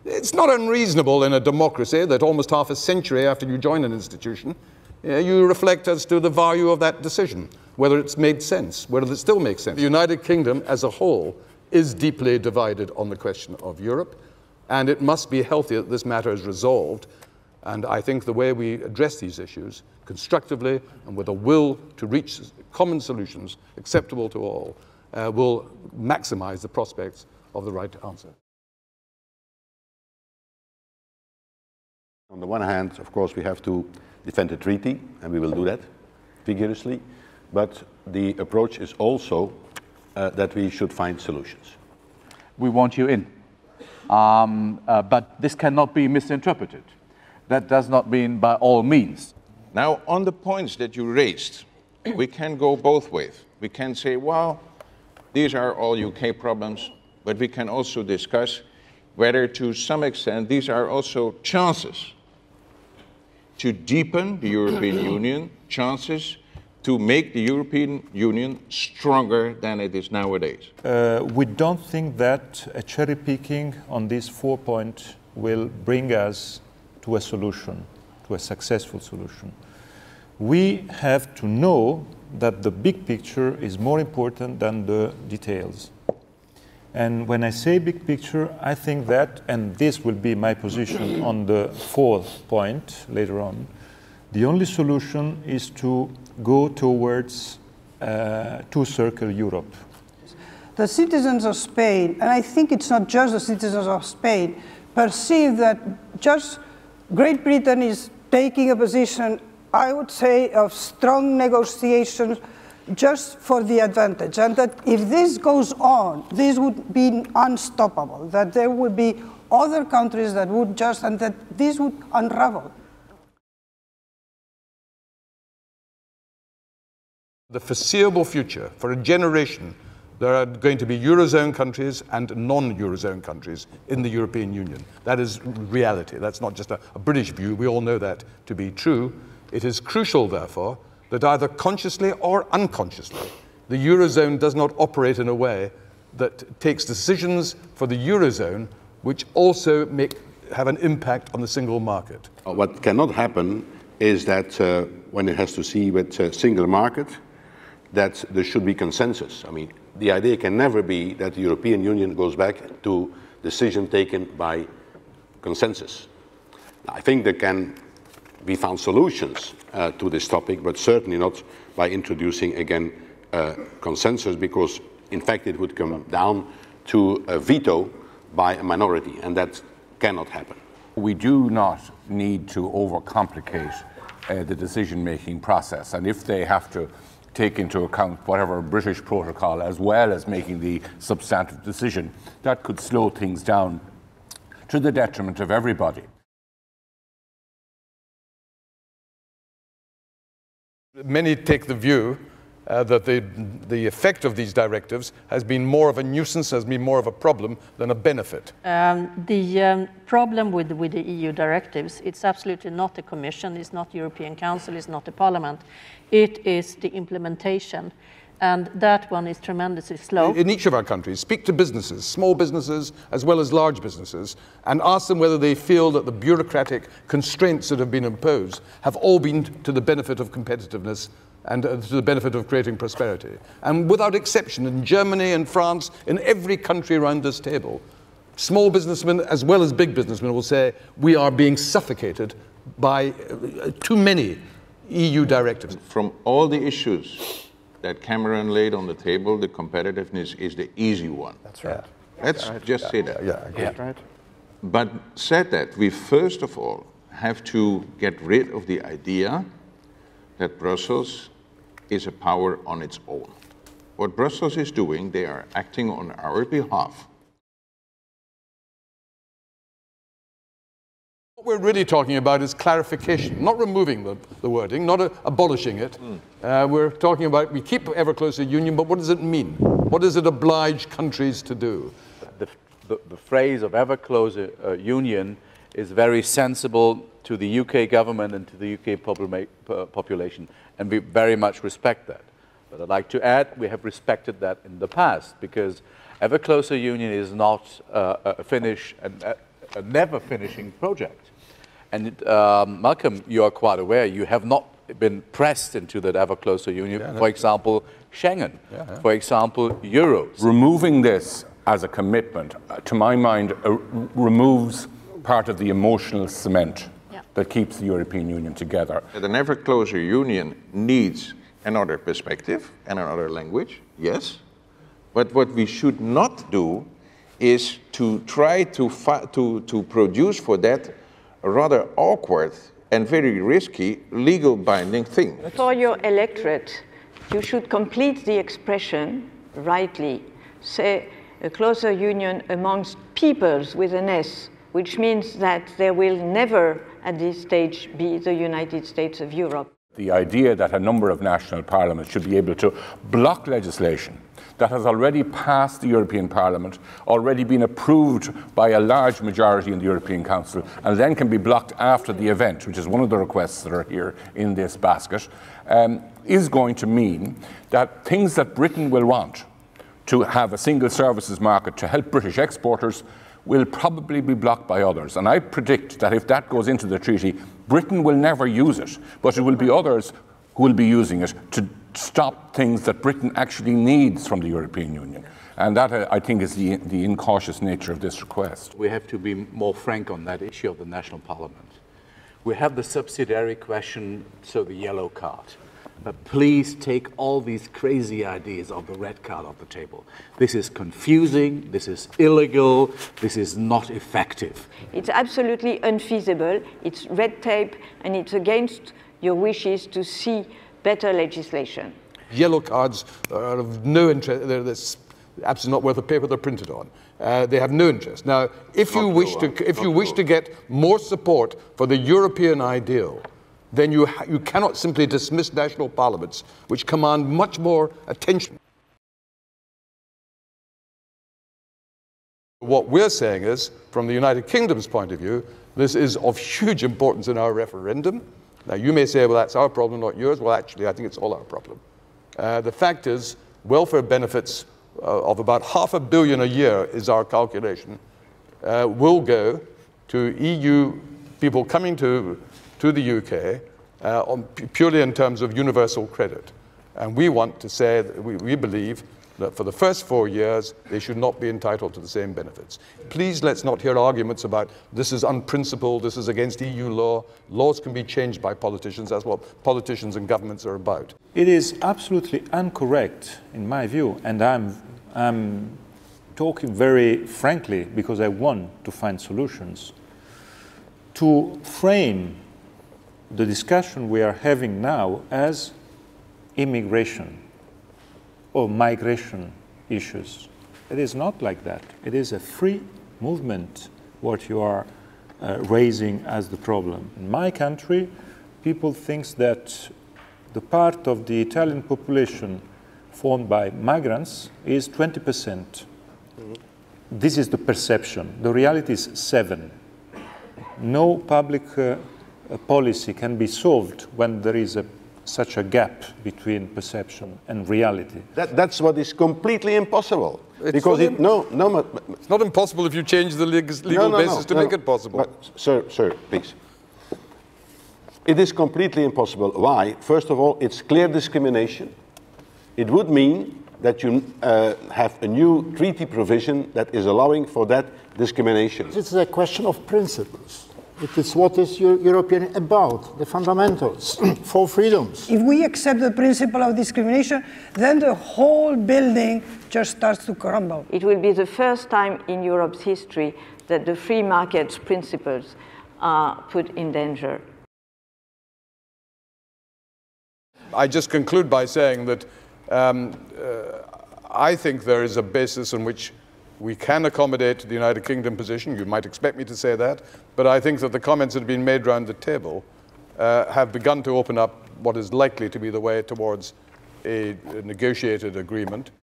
It's not unreasonable in a democracy that almost half a century after you join an institution, you reflect as to the value of that decision, whether it's made sense, whether it still makes sense. The United Kingdom as a whole is deeply divided on the question of Europe, and it must be healthy that this matter is resolved. And I think the way we address these issues constructively and with a will to reach common solutions acceptable to all will maximize the prospects of the right answer. On the one hand, of course, we have to defend the treaty, and we will do that vigorously. But the approach is also that we should find solutions. We want you in. But this cannot be misinterpreted. That does not mean by all means. Now, on the points that you raised, we can go both ways. We can say, well, these are all UK problems, but we can also discuss whether to some extent these are also chances to deepen the European Union, chances to make the European Union stronger than it is nowadays. We don't think that a cherry picking on this 4 point will bring us to a solution, to a successful solution. We have to know that the big picture is more important than the details. And when I say big picture, I think that, and this will be my position on the 4th point later on, the only solution is to go towards two-circle Europe. The citizens of Spain, and I think it's not just the citizens of Spain, perceive that just Great Britain is taking a position, I would say, of strong negotiations just for the advantage, and that if this goes on, this would be unstoppable, that there would be other countries that would just, and that this would unravel. The foreseeable future, for a generation, there are going to be Eurozone countries and non-Eurozone countries in the European Union. That is reality. That's not just a British view. We all know that to be true. It is crucial, therefore, that either consciously or unconsciously, the Eurozone does not operate in a way that takes decisions for the Eurozone which also have an impact on the single market. What cannot happen is that when it has to see with single market, that there should be consensus. I mean, the idea can never be that the European Union goes back to decision taken by consensus. I think there can be found solutions to this topic, but certainly not by introducing again consensus, because in fact it would come down to a veto by a minority, and that cannot happen. We do not need to overcomplicate the decision-making process, and if they have to take into account whatever British protocol as well as making the substantive decision, that could slow things down to the detriment of everybody. Many take the view that the effect of these directives has been more of a nuisance, has been more of a problem than a benefit. The problem with the EU directives, it's absolutely not the Commission, it's not the European Council, it's not the Parliament. It is the implementation, and that one is tremendously slow. In each of our countries, speak to businesses, small businesses as well as large businesses, and ask them whether they feel that the bureaucratic constraints that have been imposed have all been to the benefit of competitiveness and to the benefit of creating prosperity. And without exception, in Germany and France, in every country around this table, small businessmen as well as big businessmen will say, we are being suffocated by too many EU directives. From all the issues that Cameron laid on the table, the competitiveness is the easy one. That's right. Let's just say that. Yeah, That's right. But said that, we first of all have to get rid of the idea that Brussels is a power on its own. What Brussels is doing, they are acting on our behalf. What we're really talking about is clarification, not removing the wording, not abolishing it. We're talking about, we keep ever closer union, but what does it mean? What does it oblige countries to do? The phrase of ever closer union is very sensible to the UK government and to the UK population, and we very much respect that. But I'd like to add, we have respected that in the past, because ever closer union is not a finish, and a never-finishing project. And Malcolm, you are quite aware, you have not been pressed into that ever closer union. For example, Schengen. For example, Euros. Removing this as a commitment, to my mind, removes part of the emotional cement that keeps the European Union together. An ever closer union needs another perspective and another language, yes. But what we should not do is to try to produce for that a rather awkward and very risky legal binding thing. For your electorate, you should complete the expression rightly. Say a closer union amongst peoples with an S, which means that there will never at this stage be the United States of Europe. The idea that a number of national parliaments should be able to block legislation that has already passed the European Parliament, already been approved by a large majority in the European Council, and then can be blocked after the event, which is one of the requests that are here in this basket, is going to mean that things that Britain will want, to have a single services market to help British exporters, will probably be blocked by others. And I predict that if that goes into the treaty, Britain will never use it, but it will be others who will be using it to stop things that Britain actually needs from the European Union. And that, I think, is the incautious nature of this request. We have to be more frank on that issue of the national parliament. We have the subsidiary question, so the yellow card. But please take all these crazy ideas of the red card off the table. This is confusing, this is illegal, this is not effective. It's absolutely unfeasible, it's red tape, and it's against your wishes to see better legislation. Yellow cards are of no interest. They're absolutely not worth the paper they're printed on. They have no interest. Now, if you wish to get more support for the European ideal, then you cannot simply dismiss national parliaments, which command much more attention. What we're saying is, from the United Kingdom's point of view, this is of huge importance in our referendum. Now, you may say, well, that's our problem, not yours. Well, actually, I think it's all our problem. The fact is, welfare benefits of about £500 million a year is our calculation, will go to EU people coming to the UK purely in terms of universal credit. And we want to say that we believe that for the first 4 years, they should not be entitled to the same benefits. Please let's not hear arguments about this is unprincipled, this is against EU law. Laws can be changed by politicians. That's what politicians and governments are about. It is absolutely incorrect, in my view, and I'm talking very frankly because I want to find solutions, to frame the discussion we are having now as immigration or migration issues. It is not like that. It is a free movement, what you are raising as the problem. In my country, people think that the part of the Italian population formed by migrants is 20%. This is the perception. The reality is 7%. No public policy can be solved when there is such a gap between perception and reality. That's what is completely impossible. It's not impossible if you change the legal basis to make it possible. But, sir, please. It is completely impossible. Why? First of all, it's clear discrimination. It would mean that you have a new treaty provision that is allowing for that discrimination. It's a question of principles. It is what is European about, the fundamentals, 4 freedoms. If we accept the principle of discrimination, then the whole building just starts to crumble. It will be the first time in Europe's history that the free market's principles are put in danger. I just conclude by saying that I think there is a basis on which we can accommodate the United Kingdom position. You might expect me to say that, but I think that the comments that have been made around the table have begun to open up what is likely to be the way towards a negotiated agreement.